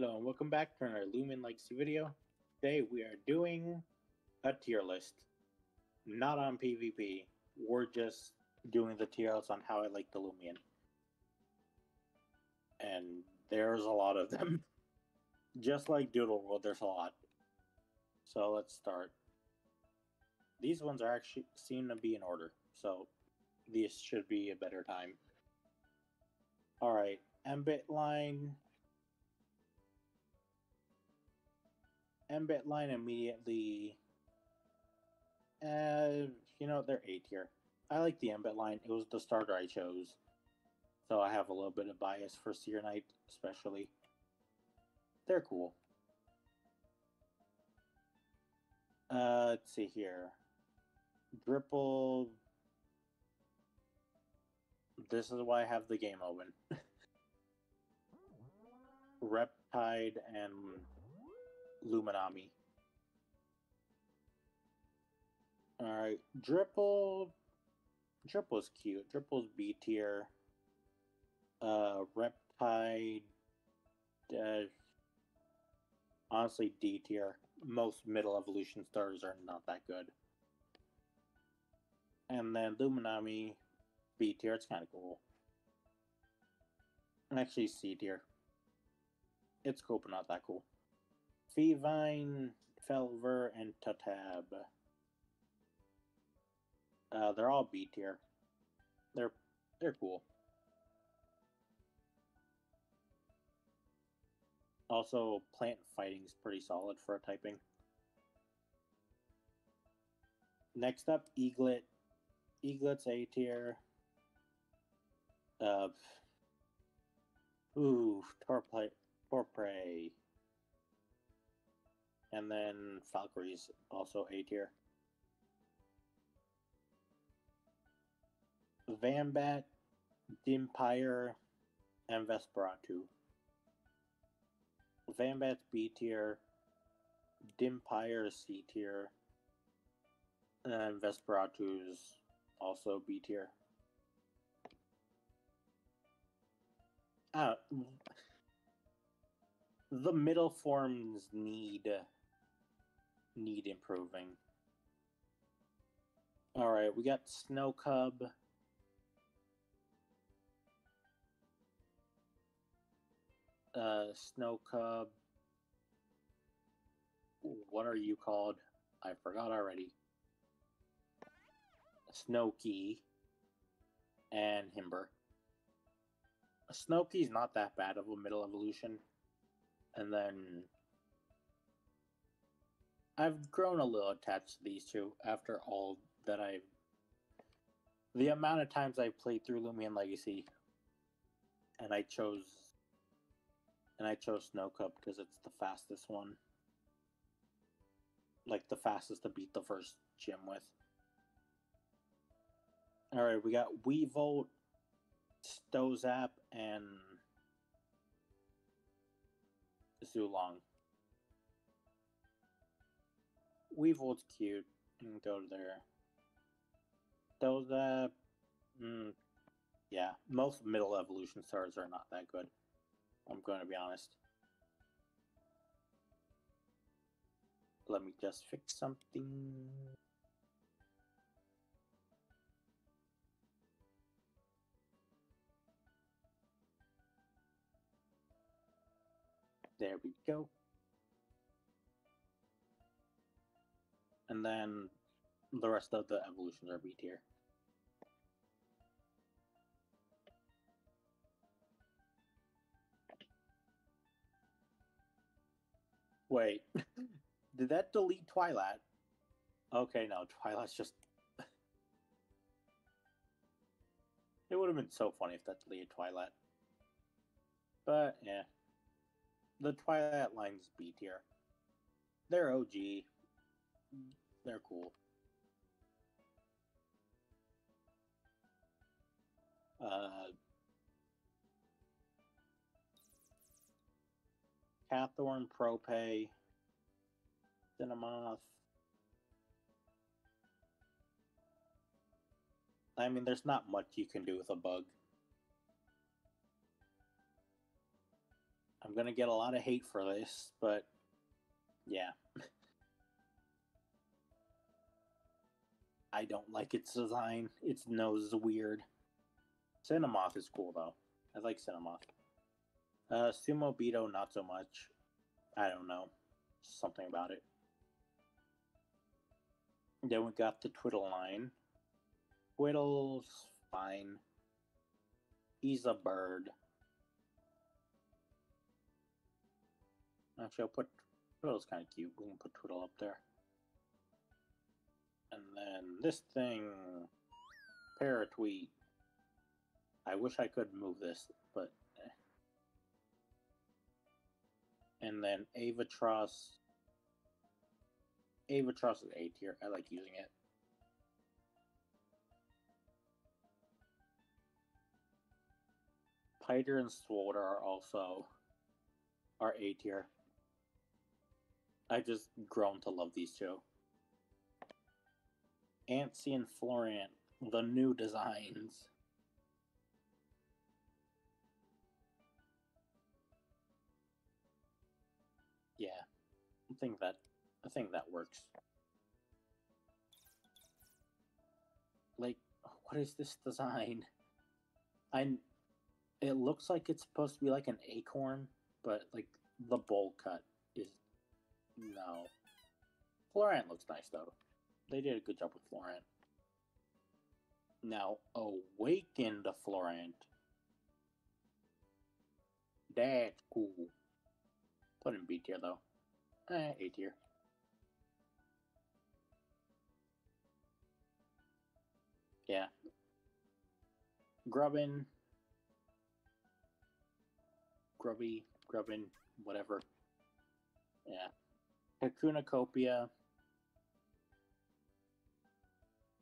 Hello and welcome back to another Loomian Legacy video. Today we are doing a tier list. Not on PvP. We're just doing the tier list on how I like the Loomian. And there's a lot of them. Just like Doodle World, there's a lot. So let's start. These ones are actually seem to be in order. So this should be a better time. Alright, Mbit line. Mbit line immediately. They're A tier. I like the Mbit line. It was the starter I chose. So I have a little bit of bias for Seer Knight, especially. They're cool. Let's see here. Dripple. This is why I have the game open. Reptide and Luminami. Alright, Dripple's cute. Dripple's B tier. Reptide, honestly D tier. Most middle evolution starters are not that good. And then Luminami, B tier. It's kind of cool. Actually, C tier. It's cool, but not that cool. Feevine, Felver, and Tatab. They're all B tier. They're cool. Also, plant fighting's pretty solid for a typing. Next up, Eaglet. Eaglet's A tier. Torpray. And then Valkyrie's also A tier. Vambat, Dimpire, and Vesperatu. Vambat's B tier. Dimpire C tier. And Vesperatu's also B tier. The middle forms need improving. Alright, we got Snow Cub. Snow Cub. What are you called? I forgot already. Snowkey and Himber. Snowkey's not that bad of a middle evolution. And then I've grown a little attached to these two after all that the amount of times I've played through Loomian Legacy, and I chose Snow Cub because it's the fastest one. Like the fastest to beat the first gym with. Alright, we got Weevolt, Stozap, and Zulong. Weevolt's cute. You can go there. Stozap, yeah, most middle evolution stars are not that good. I'm going to be honest. Let me just fix something. There we go. And then the rest of the evolutions are B tier. Wait, did that delete Twilight? Okay, no, Twilight's just... It would have been so funny if that deleted Twilight. But, yeah. The Twilight line's B tier. They're OG. They're cool. Cathorn, Propay, Cinemoth. I mean, there's not much you can do with a bug. I'm gonna get a lot of hate for this, but yeah. I don't like its design. Its nose is weird. Cinemoth is cool though. I like Cinemoth. Sumo Beetle, not so much. I don't know. Something about it. Then we got the Twiddle line. Twiddle's fine. He's a bird. Actually, I'll put Twiddle's kind of cute. We can put Twiddle up there. And then this thing, Paratweet. I wish I could move this, but. And then Avatros. Avatros is A tier. I like using it. Piter and Swolder are also A tier. I just grown to love these two. Antsy and Florant, the new designs. Yeah, I think that works. Like, what is this design? It looks like it's supposed to be like an acorn, but like the bowl cut is no. Florant looks nice though. They did a good job with Florant. Now, Awakened Florant. That's cool. Put in B tier though. A tier. Yeah. Grubbin. Grubbin, whatever. Yeah. Hakunacopia.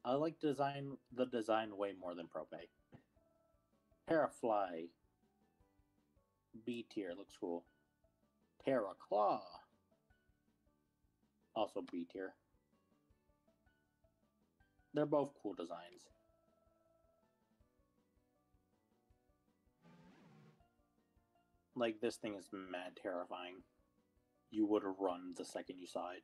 I like the design way more than Prope. Terrafly. B tier, looks cool. Terraclaw. Also B tier. They're both cool designs. Like, this thing is mad terrifying. You would have run the second you saw it.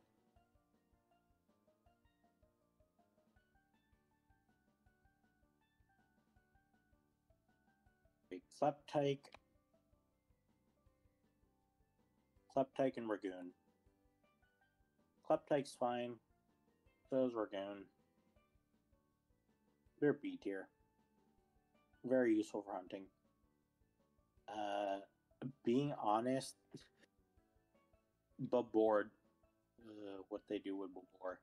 Kleptyke and Ragoon. Kleptyke's fine. So is Ragoon. They're B tier. Very useful for hunting. Being honest, Babord. What they do with Babord.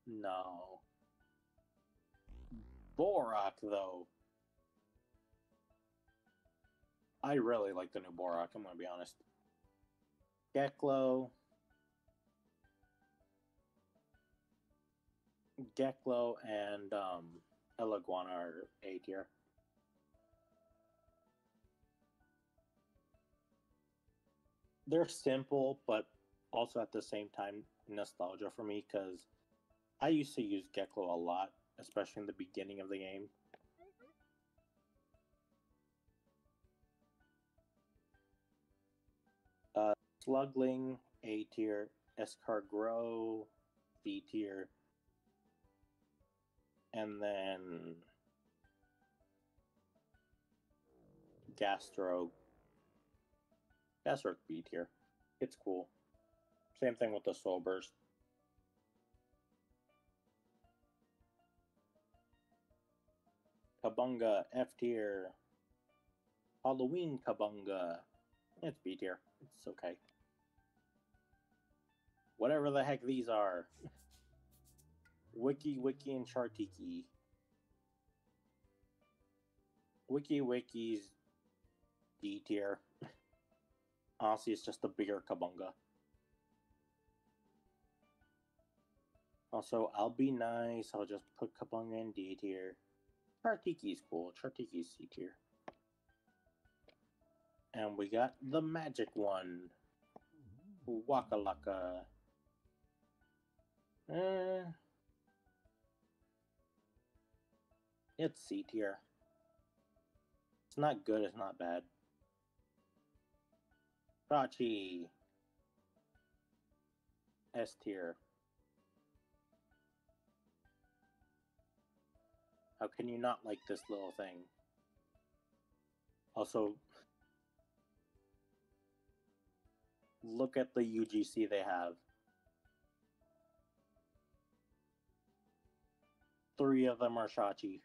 No. Borak, though. I really like the new Borak, I'm gonna be honest. Geklo and Elaguana are A tier. They're simple, but also at the same time nostalgia for me, because I used to use Geklo a lot, especially in the beginning of the game. Slugling, A tier. Escargrow, B tier. And then Gastro, B tier. It's cool. Same thing with the Soul Burst. Kabunga, F tier. Halloween Kabunga. It's B tier. It's okay. Whatever the heck these are. Wiki and Chartiki. Wiki's D tier. Honestly, it's just a bigger Kabunga. Also, I'll be nice. I'll just put Kabunga in D tier. Chartiki's cool. Chartiki's C tier. And we got the magic one. Wakalaka. It's C tier. not good, it's not bad. Sachi. S tier. How can you not like this little thing? Also, look at the UGC they have. 3 of them are Shachi.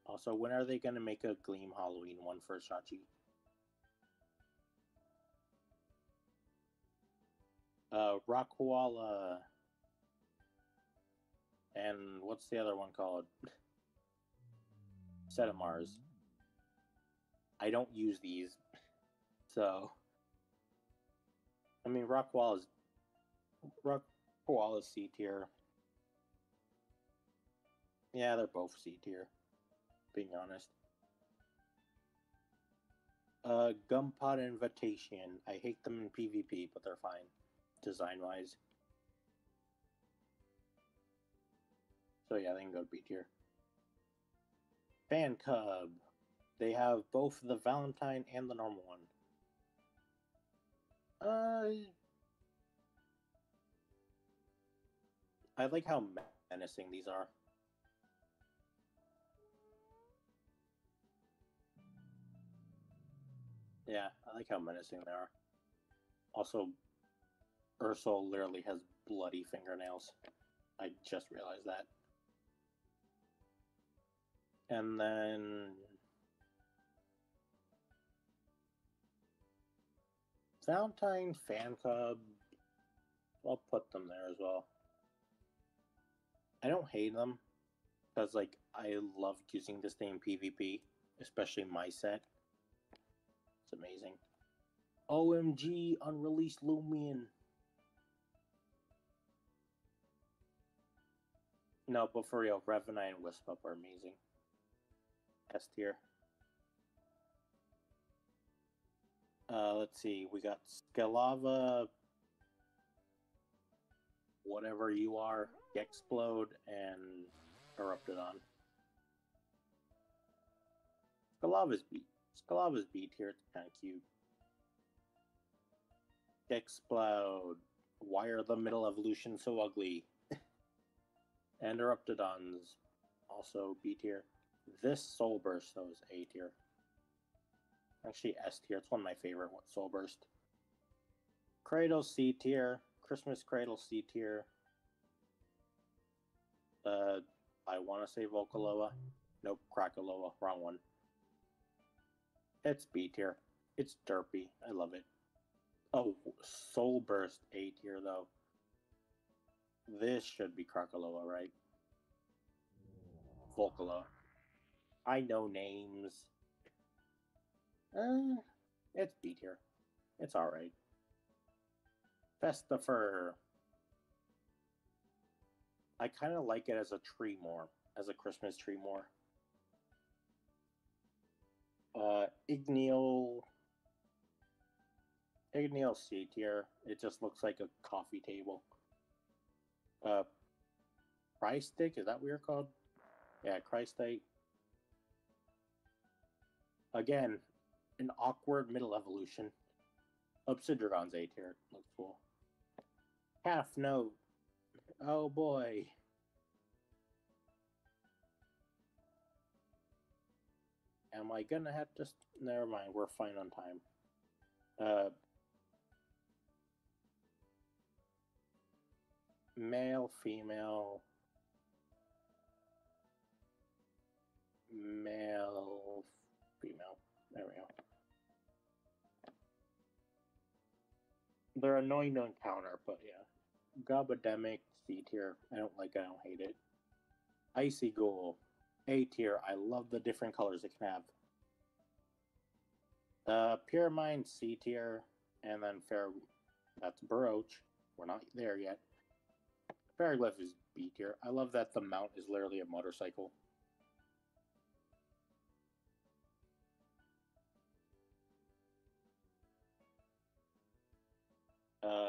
Also, when are they going to make a Gleam Halloween one for Shachi? Rock Koala. And what's the other one called? Set of Mars. I don't use these. So, I mean, Rock Koala's C tier. Yeah, they're both C tier, being honest. Gumpod Invitation. I hate them in PvP, but they're fine, design-wise. So yeah, they can go to B tier. Fan Cub. They have both the Valentine and the normal one. I like how menacing these are. Yeah, I like how menacing they are. Also, Ursol literally has bloody fingernails. I just realized that. And then Valentine, Fan Cub, I'll put them there as well. I don't hate them, because, like, I loved using this thing in PvP, especially my set. It's amazing. OMG, unreleased Loomian. No, but for real, Revenite and Wisp Up are amazing. S tier. Let's see, we got Skelava, whatever you are, Explode, and Eruptodon. Skelava's B tier, it's kind of cute. Explode. Why are the middle evolutions so ugly? And Eruptodon's also B tier. This Soul Burst, though, is A tier. Actually, S tier. It's one of my favorite Soul Burst. Cradle C tier. Christmas Cradle C tier. I want to say Vocaloa. Nope, Krakaloa. Wrong one. It's B tier. It's derpy. I love it. Oh, Soul Burst A tier, though. This should be Krakaloa, right? Vocaloa. I know names. It's B tier. It's alright. Festifer. I kind of like it as a tree more. As a Christmas tree more. Igneal C tier. It just looks like a coffee table. Christake, is that what you're called? Yeah, Christake. Again, an awkward middle evolution. Obsidian's A tier. Looks cool. Half Note. Oh boy. Am I gonna have to... Never mind, we're fine on time. Male, female... Male, female. There we go. They're annoying to encounter, but yeah. Gobademic, C tier. I don't like it, I don't hate it. Icy Ghoul, A tier. I love the different colors it can have. Pyramine, C tier. And then that's Baroach. We're not there yet. Ferroglyph is B tier. I love that the mount is literally a motorcycle.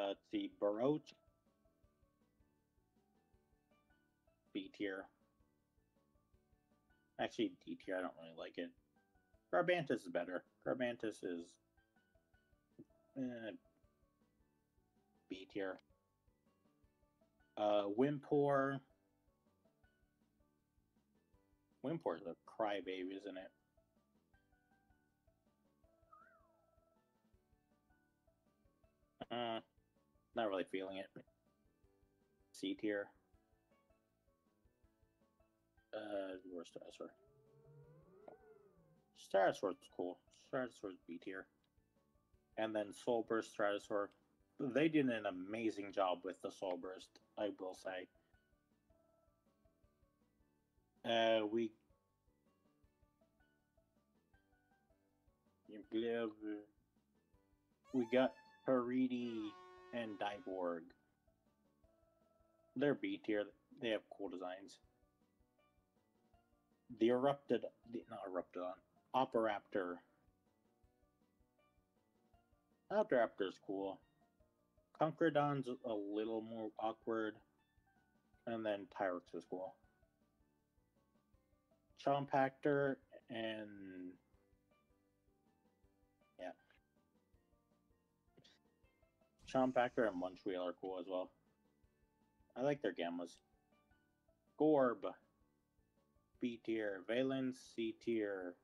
Let's see, Baroach, B tier. Actually, D tier, I don't really like it. Garbantus is better. Garbantus is B tier. Wimpor. Wimpor's a crybaby, isn't it? Not really feeling it. C tier. Where's Starsaur? Starsaur's cool. Starsaur's B tier. And then Soul Burst Stratosaur. They did an amazing job with the Soul Burst, I will say. We got Paridi and Dyborg. They're B tier. They have cool designs. The Operaptor. Operaptor's cool. Conquerdon's a little more awkward. And then Tyrex is cool. Chompactor and yeah. Chompactor and Munchwheel are cool as well. I like their gammas. Gorb, B tier. Valence, C tier.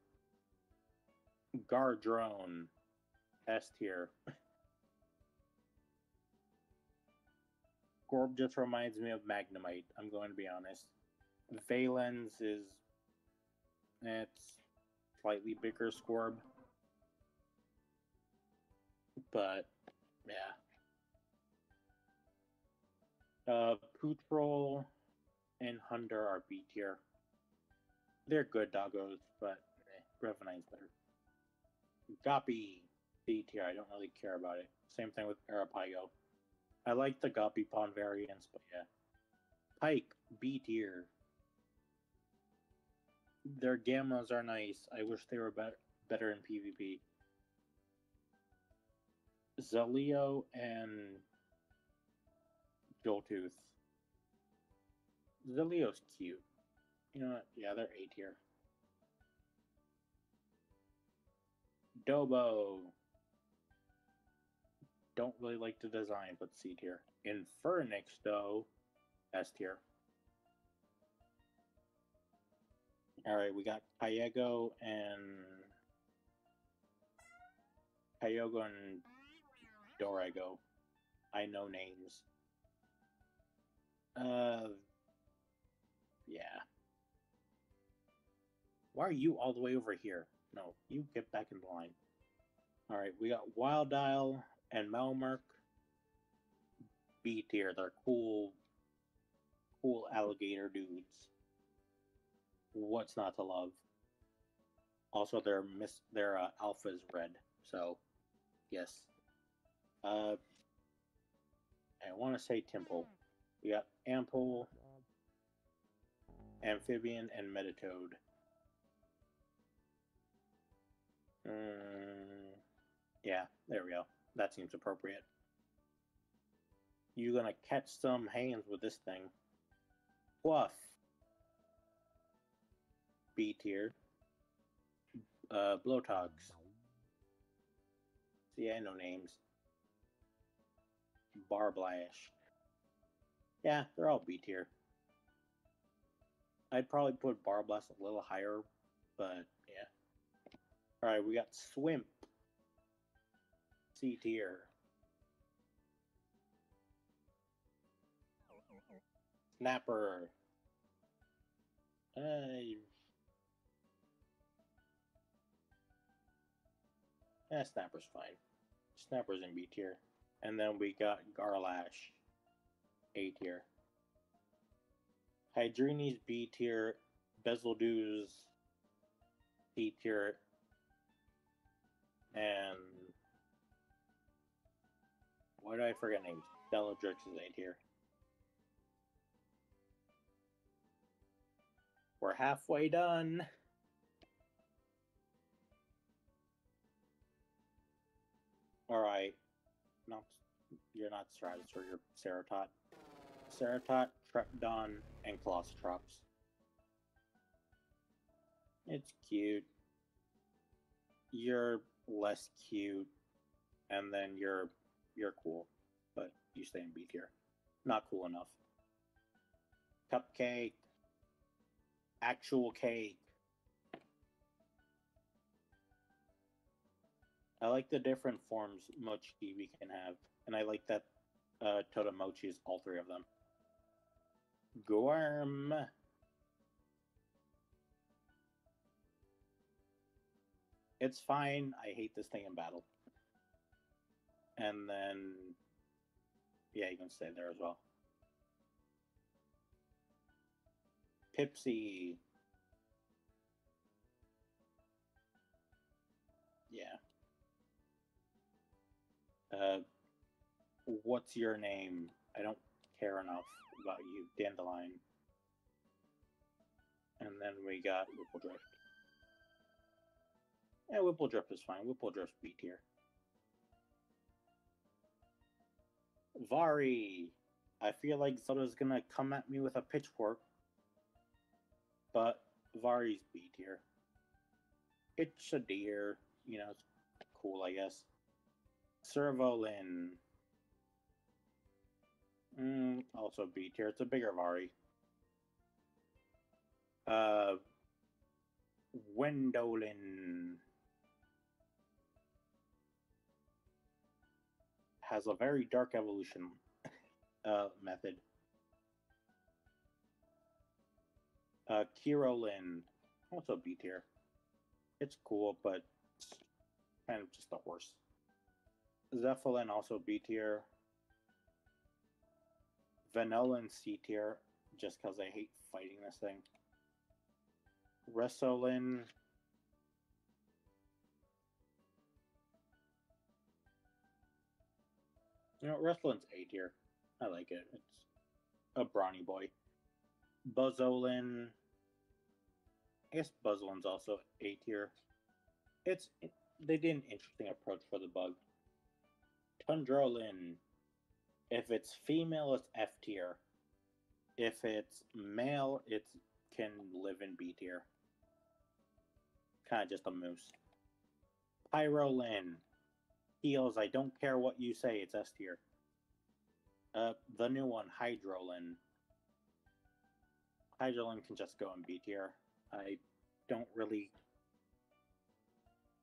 Gardrone, S tier. Gorb just reminds me of Magnemite, I'm going to be honest. Valence is... it's slightly bigger Scorb. But, yeah. Pootrol and Hunter are B tier. They're good doggos, but Grevenine's better. Goppy, B tier. I don't really care about it. Same thing with Arapago. I like the Goppy-Pon variants, but yeah. Pike, B tier. Their gammas are nice. I wish they were better in PvP. Zaleo and Joltooth. Zaleo's cute. You know what? Yeah, they're A tier. Dobo. Don't really like the design, but C tier. Infernix, though, S tier. Alright, we got Kyogre and Dorego. I know names. Yeah. Why are you all the way over here? No, you get back in line. Alright, we got Wildile and Melmark. B tier. They're cool alligator dudes. What's not to love? Also, their alpha is red, so yes. I want to say Temple. We got Ample, Amphibian, and Metatoad. Yeah, there we go. That seems appropriate. You're gonna catch some hands with this thing. Fluff. B tier. Blowtogs. See, I know names. Barblash. Yeah, they're all B tier. I'd probably put Barblast a little higher, but yeah. Alright, we got Swimp. C tier. Snapper. Snapper's fine. Snapper's in B tier. And then we got Garlash. A tier. Hydrini's B tier. Bezeldew's C tier. And why did I forget names? Bellatrix is A tier. We're halfway done. Alright. No, you're not Stratosaur, you're Ceratot. Ceratot, Trepdon, and Colostrops. It's cute. You're less cute, and then you're cool, but you stay in B tier. Not cool enough. Cupcake. Actual cake. I like the different forms mochi we can have, and I like that Totemochi is all three of them. Gorm. It's fine. I hate this thing in battle. And then, yeah, you can stay there as well. Pipsy. Yeah. What's your name? I don't care enough about you. Dandelion. And then we got Whipple Drift. Yeah, Whipple Drift is fine. Whipple Drift's B tier. Vari. I feel like Zelda's gonna come at me with a pitchfork, but Vari's B tier. It's a deer. You know, it's cool, I guess. Servolin. Also B tier. It's a bigger Vari. Wendolin has a very dark evolution method. Kirolin, also B tier. It's cool, but it's kind of just a horse. Zeppelin, also B tier. Vanillin, C tier, just because I hate fighting this thing. Resolin. You know, Wrestlin's A tier. I like it. It's a brawny boy. Buzzolin. I guess Buzzolin's also A tier. They did an interesting approach for the bug. Tundrolin. If it's female, it's F tier. If it's male, it can live in B tier. Kind of just a moose. Pyrolin. Heals, I don't care what you say, it's S tier. The new one, Hydrolin. Hydrolin can just go in B tier. I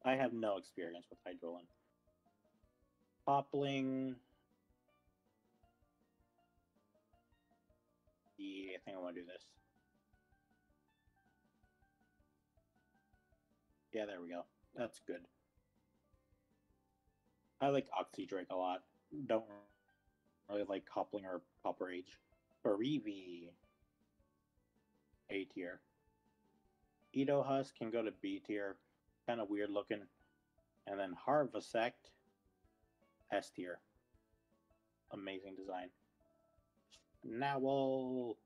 have no experience with Hydrolin. Popling. Yeah, I think I want to do this. Yeah, there we go. That's good. I like Oxydrake a lot. Don't really like Coupling or Copper Age. Bereavy. A tier. Edo Husk can go to B tier. Kind of weird looking. And then Harvesect. S tier. Amazing design. Nowl.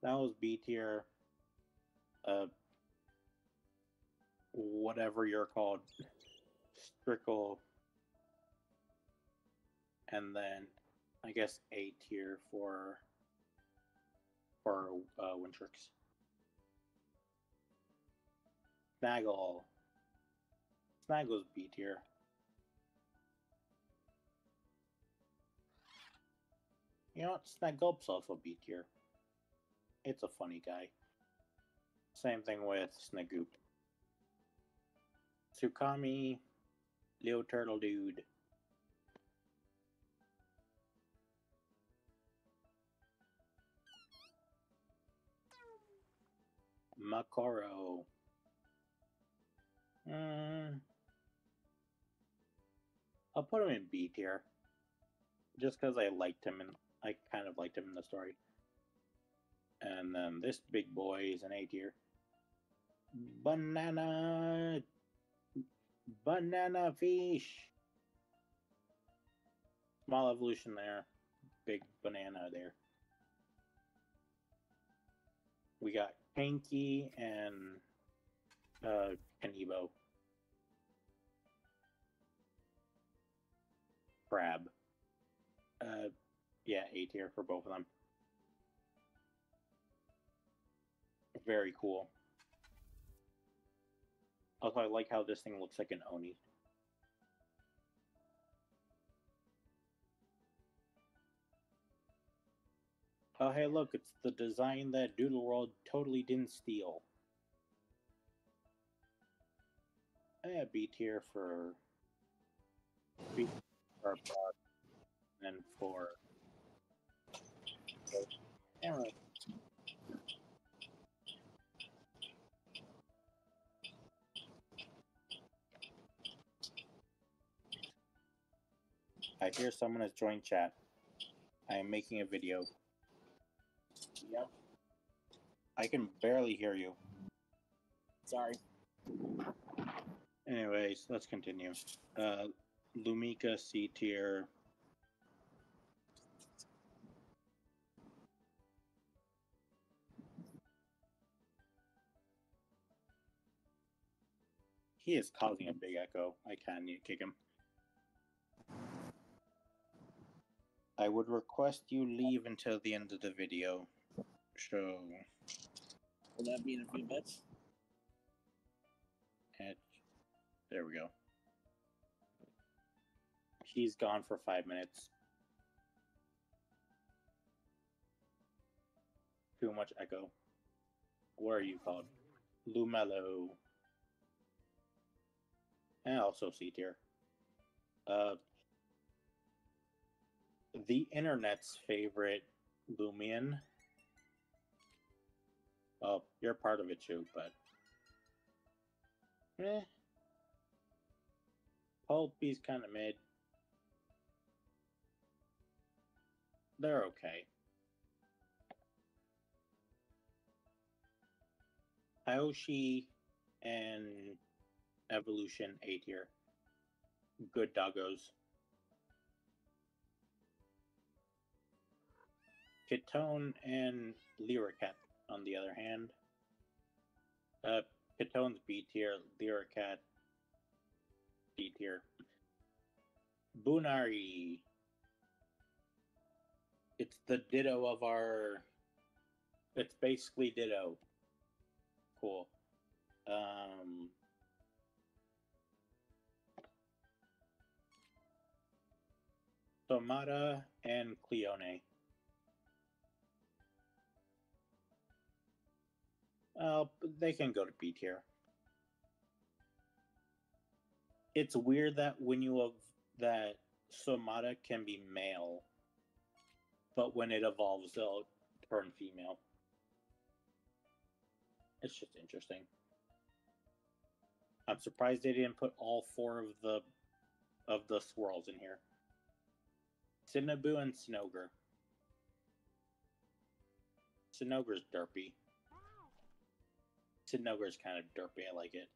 That was B tier. Whatever you're called. Strickle. And then I guess A tier for Wintrix. Snaggle. Snaggle's B tier. You know what? Snaggulp's also B tier. It's a funny guy. Same thing with Snagoop. Tsukami, Leo Turtle Dude. Makoro. I'll put him in B tier. Just because I kind of liked him in the story. And then this big boy is an A tier. Banana fish. Small evolution there. Big banana there. We got Hanky and Kanibo. Crab. Yeah, A tier for both of them. Very cool. Also, I like how this thing looks like an Oni. Oh, hey, look, it's the design that Doodle World totally didn't steal. Yeah, B tier for B for our product, and then for camera. I hear someone has joined chat. I am making a video. Yep. I can barely hear you. Sorry. Anyways, let's continue. Lumika C tier. He is causing a big echo. I kind of need to kick him. I would request you leave until the end of the video. So. Will that be in a few bits? And there we go. He's gone for 5 minutes. Too much echo. What are you called? Lumelo. And also C tier. The internet's favorite Loomian. Well, you're part of it too, but Pulpy's kind of mid. They're okay. Aoshi and Evolution A tier. Good doggos. Kitone and Lyricat, on the other hand. Kitone's B tier, Lyricat D tier. Bunari. It's the ditto of our. It's basically ditto. Cool. Tomata and Cleone. They can go to B tier. It's weird that when you have that Somata can be male, but when it evolves, they'll turn female. It's just interesting. I'm surprised they didn't put all 4 of the swirls in here. Cinnaboo and Snoger. Snoger's derpy. Snoger's kind of derpy. I like it.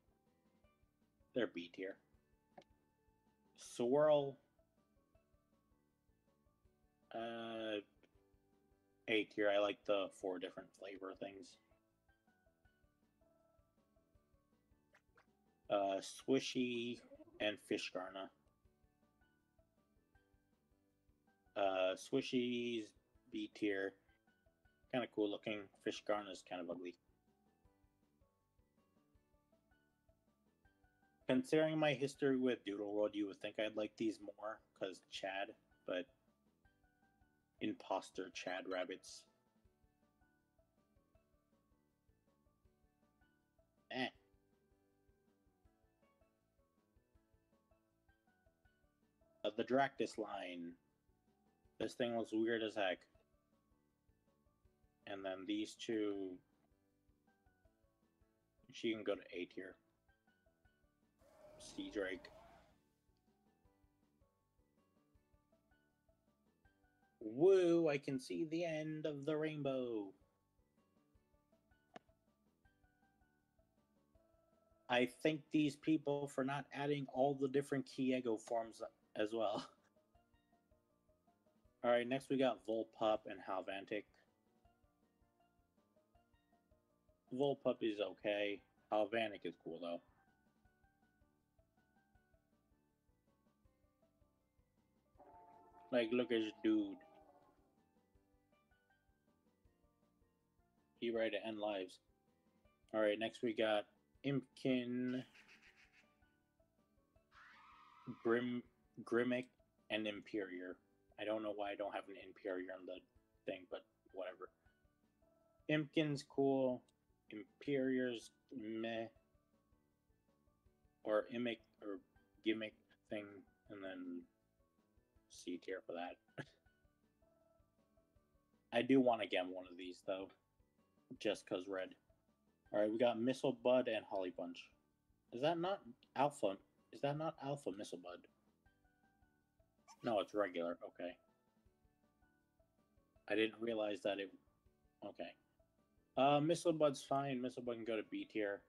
They're B tier. Swirl. A tier. I like the 4 different flavor things. Swishy and Fishgarna. Swishy's B tier. Kind of cool looking. Fishgarna's kind of ugly. Considering my history with Doodle World, you would think I'd like these more, because Chad, but imposter Chad rabbits. The Dractus line. This thing looks weird as heck. And then these 2, she can go to A tier. Sea Drake. Woo, I can see the end of the rainbow. I thank these people for not adding all the different Kiego forms as well. Alright, next we got Volpup and Halvantic. Volpup is okay. Halvantic is cool though. Like, look at this dude. He ready to end lives. Alright, next we got Impkin Grimmick, and Imperior. I don't know why I don't have an Imperior on the thing, but whatever. Impkin's cool. Imperior's meh. Or Imic or Gimmick thing, and then C tier for that. I do want to get one of these though, just cause red. All right, we got Missile Bud and Holly Bunch. Is that not Alpha? Is that not Alpha Missile Bud? No, it's regular. Okay. I didn't realize that it. Okay. Missile Bud's fine. Missile Bud can go to B tier.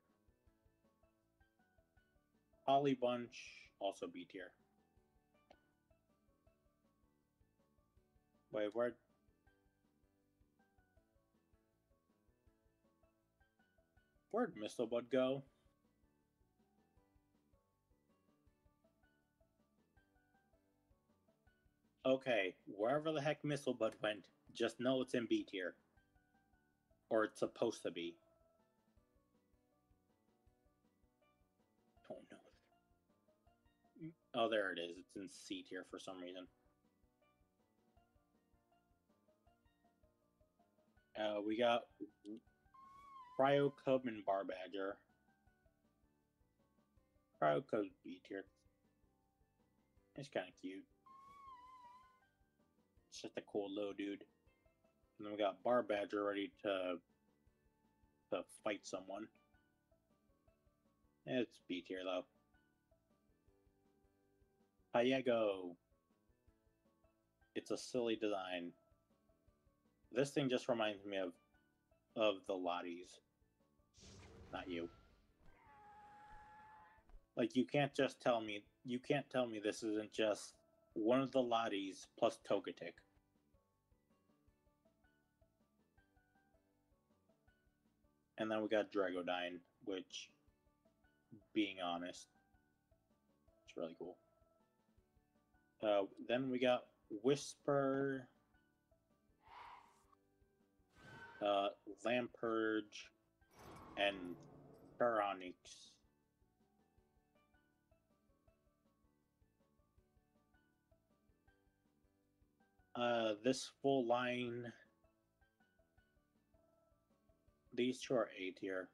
Holly Bunch also B tier. Wait, where'd Missile Bud go? Okay, wherever the heck Missile Bud went, just know it's in B tier. Or it's supposed to be. Oh no. Oh, there it is. It's in C tier for some reason. We got Cryo Cub and Bar Badger. Cryo Cub's B tier. It's kind of cute. It's just a cool little dude. And then we got Bar Badger ready to fight someone. It's B tier though. Hayego. It's a silly design. This thing just reminds me of the Lotties. Not you. Like you can't tell me this isn't just one of the Lotties plus Togetic. And then we got Dragodyne, which, being honest, it's really cool. Then we got Whisper, Lampurge, and Pharonix. This full line, these two are A tier.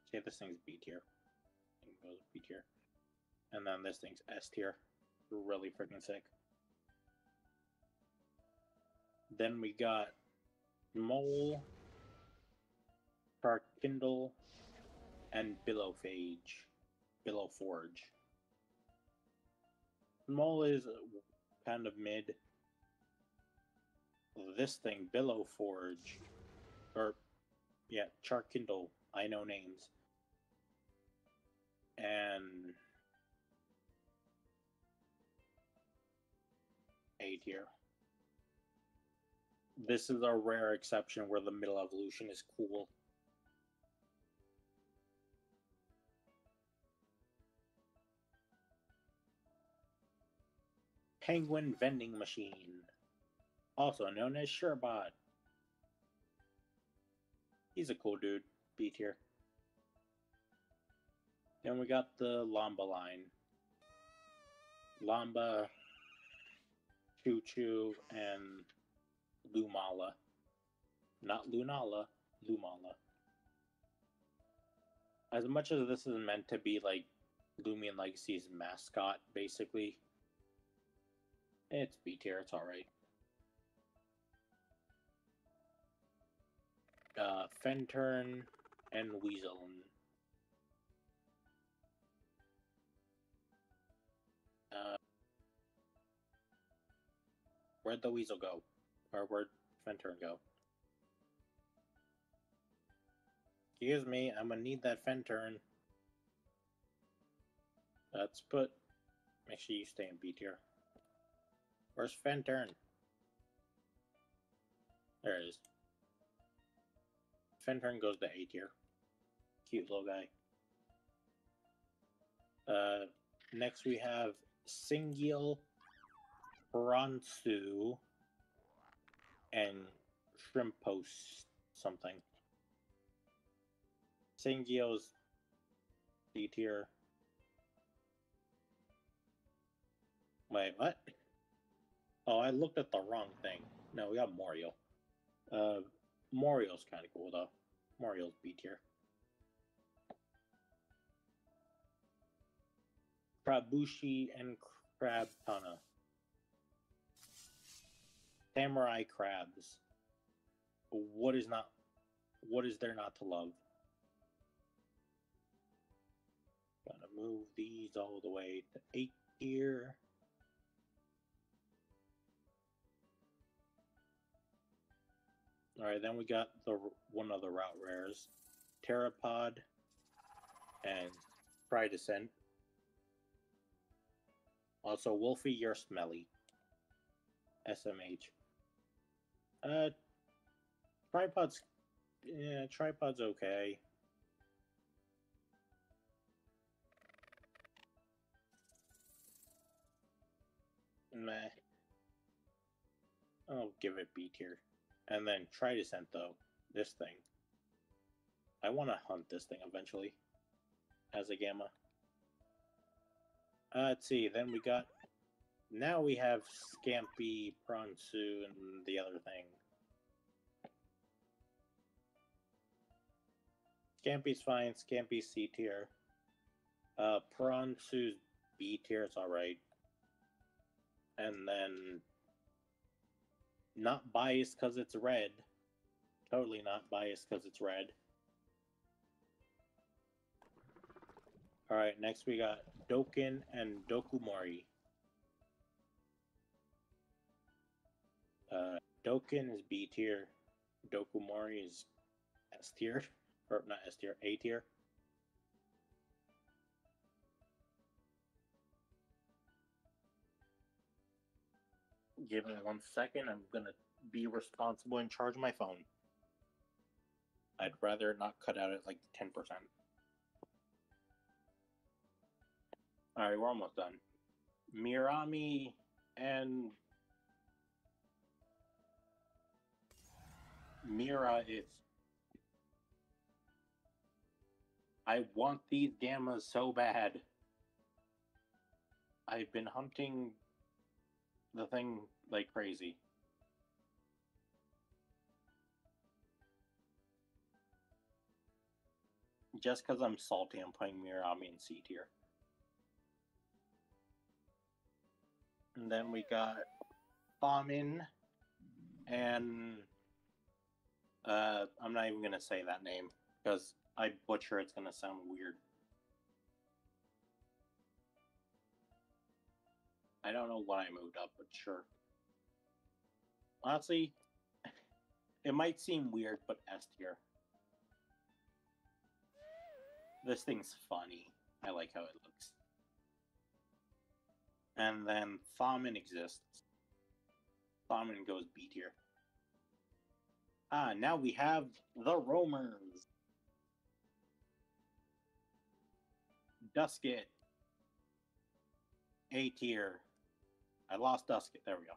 Okay, this thing's B tier. It goes B tier. And then this thing's S tier. Really freaking sick. Then we got Mole, Tarkindle, and Billowforge. Mole is kind of mid. This thing, Billowforge, or yeah, Charkindle, I know names. And A tier. This is a rare exception where the middle evolution is cool. Penguin Vending Machine, also known as Sherbot. He's a cool dude, B tier. Then we got the Lamba line. Lamba, Choo Choo, and Lumala. Not Lunala, Lumala. As much as this is meant to be like Loomian Legacy's mascot, basically, it's B tier, it's alright. Fentern and Weasel. Where'd the Weasel go? Or where'd Fentern go? Excuse me, I'm gonna need that Fentern. Let's put... Make sure you stay in B tier. Where's Fentern? There it is. Fentern goes to A tier. Cute little guy. Next we have Singiel, Bronsu, and Shrimpos something. Singiel's D tier. Wait, what? Oh, I looked at the wrong thing. No, we got Mario. Mario's kind of cool though. Mario's B tier. Krabushi and Crab Tuna. Samurai crabs. What is not? What is there not to love? Gonna move these all the way to 8 tier. All right, then we got the one other route rares, Pteropod and Tridescent. Also, Wolfie, you're smelly. SMH. Tripod's Tripod's okay. Meh. I'll give it B tier. And then Tridescent though, this thing. I want to hunt this thing eventually as a Gamma. Let's see, then we got... Now we have Scampy, Pronsu, and the other thing. Scampy's fine, Scampy's C tier. Pronsu's B tier, it's alright. And then... Not biased because it's red. Totally not biased because it's red. Alright, next we got Doken and Dokumori. Doken is B tier. Dokumori is S tier. Or not S tier, A tier. Give me 1 second. I'm gonna be responsible and charge my phone. I'd rather not cut out at like 10%. Alright, we're almost done. Mirami and Mira is... I want these Gammas so bad. I've been hunting the thing like crazy. Just because I'm salty, I'm playing Mirami in C tier. And then we got Famin and I'm not even gonna say that name because I butcher it's gonna sound weird. I don't know what I moved up, but sure. Honestly, it might seem weird, but S tier. This thing's funny. I like how it looks. And then Famin exists. Famin goes B tier. Now we have the Roamers. Dusket. A tier. I lost Dusket. There we go.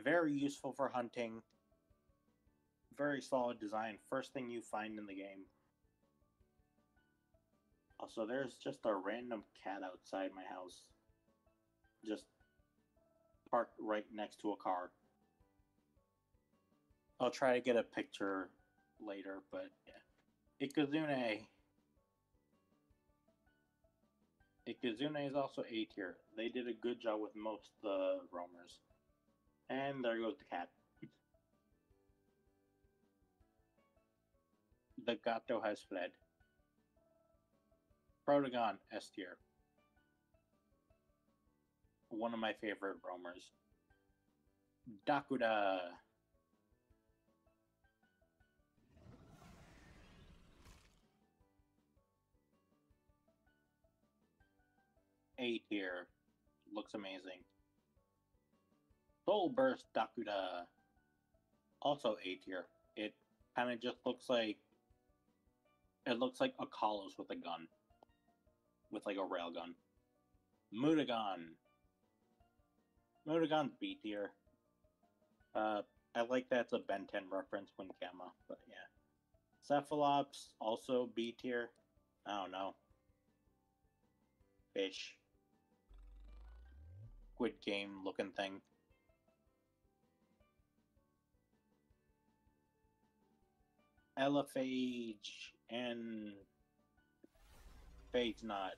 Very useful for hunting. Very solid design. First thing you find in the game. Also, there's just a random cat outside my house. Just parked right next to a car. I'll try to get a picture later, but yeah. Ikazune. Ikazune is also A tier. They did a good job with most of the roamers. And there goes the cat. The Gato has fled. Protagon, S tier. One of my favorite roamers. Dakuda. A tier. Looks amazing. Soul Burst Dakuda. Also A tier. It kind of just looks like... It looks like a Kalos with a gun. With like a railgun. Mutagon. Mutagon's B tier. I like that it's a Ben 10 reference when Gamma, but yeah. Cephalops, also B tier. I don't know. Fish. Squid Game looking thing. Elephage and Phage Not.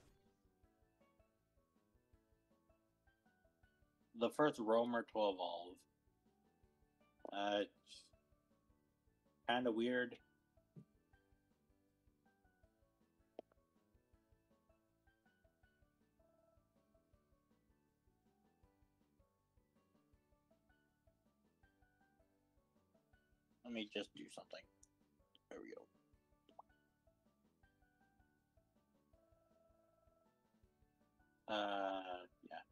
The first roamer to evolve. Kind of weird. Let me just do something. There we go. Yeah.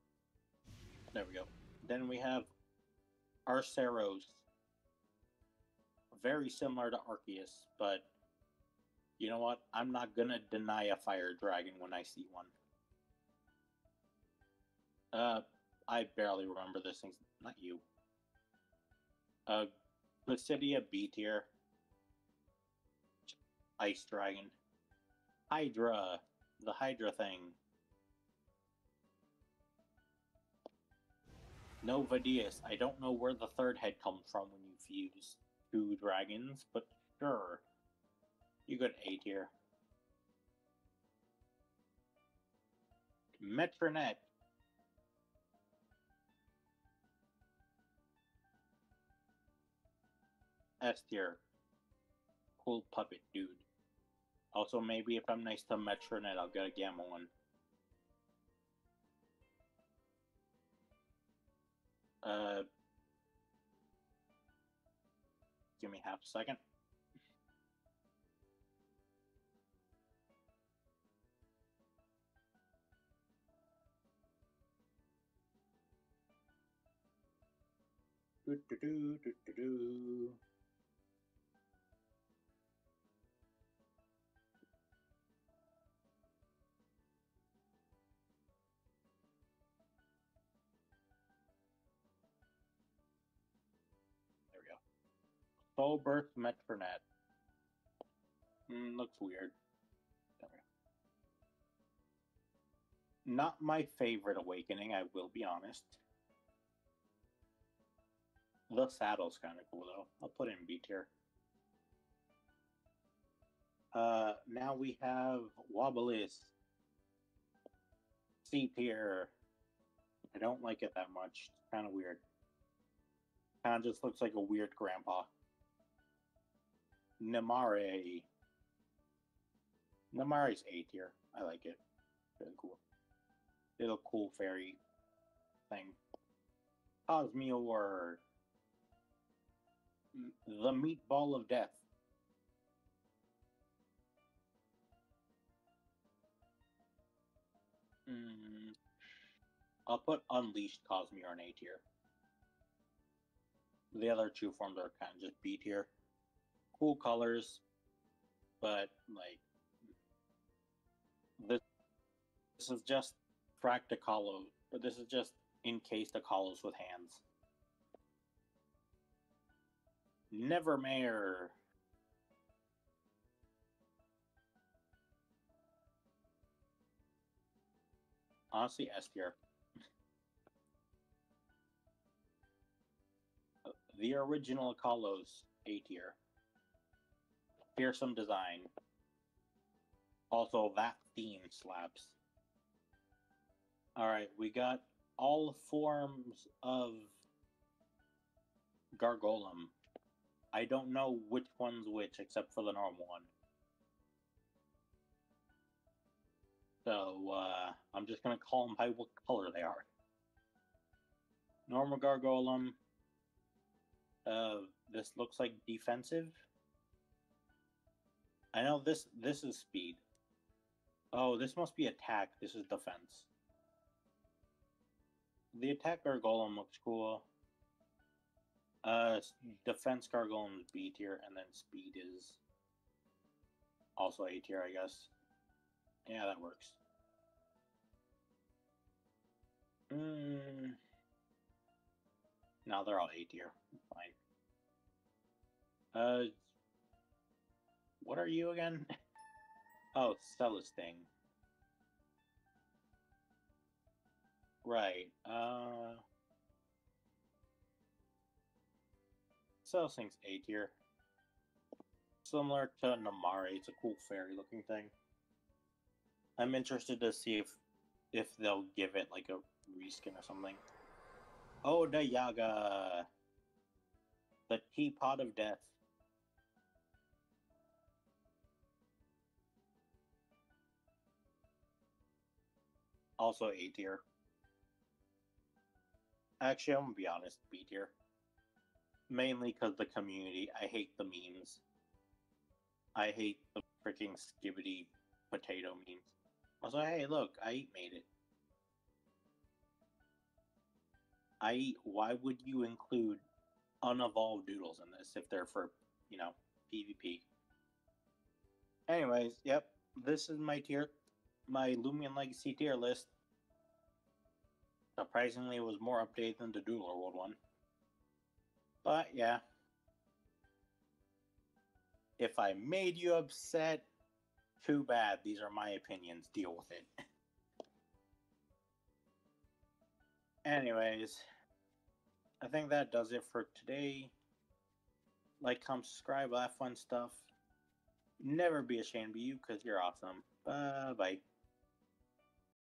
There we go. Then we have Arceros. Very similar to Arceus, but you know what? I'm not gonna deny a fire dragon when I see one. I barely remember this thing. Not you. Placidia B tier. Ice dragon. Hydra. The Hydra thing. Nova Diaz. I don't know where the third head comes from when you fuse two dragons, but sure. You got A tier. Metronet. S tier. Cool puppet dude. Also, maybe if I'm nice to Metronet, I'll get a Gamma one. Give me half a second. Do. There we go. Soul Burst Metronet. Looks weird. There we go. Not my favorite awakening, I will be honest. The saddle's kind of cool, though. I'll put it in B tier. Now we have Wobblies. C tier. I don't like it that much. It's kind of weird. Kind of just looks like a weird grandpa. Namare. Namare's A tier. I like it. Really cool. Little cool fairy thing. Cosmeor. The Meatball of Death. I'll put Unleashed Cosmeor in A tier. The other two forms are kind of just B tier. Cool colors, but like this is just Practicalo. This is just encased Acalos with hands. Nevermare. Honestly, S tier. The original Acalos, A tier. Fearsome design. Also, that theme slaps. Alright, we got all forms of Gargolem. I don't know which one's which, except for the normal one. So, I'm just gonna call them by what color they are. Normal Gargolem. This looks like defensive. I know this is speed. Oh, this must be attack. This is defense. The attack Gargolem looks cool. Defense Gargolem is B tier, and then speed is also A tier, I guess. Yeah, that works. No, they're all A tier. Fine. What are you again? Oh, Celesting. Right. So this thing's A tier. Similar to Namari, it's a cool fairy looking thing. I'm interested to see if they'll give it like a reskin or something. Oh, the Yaga, the Teapot of Death. Also A tier. Actually, I'm gonna be honest, B tier. Mainly because the community. I hate the memes. I hate the freaking skibbity potato memes. I was like, hey, look, I made it. Why would you include unevolved doodles in this if they're for, PvP? Anyways, yep, this is my Loomian Legacy tier list. Surprisingly, it was more updated than the Doodler World one. But yeah, if I made you upset, too bad. These are my opinions. Deal with it. Anyways, I think that does it for today. Like, comment, subscribe, all that fun stuff. Never be ashamed of you because you're awesome. Bye bye.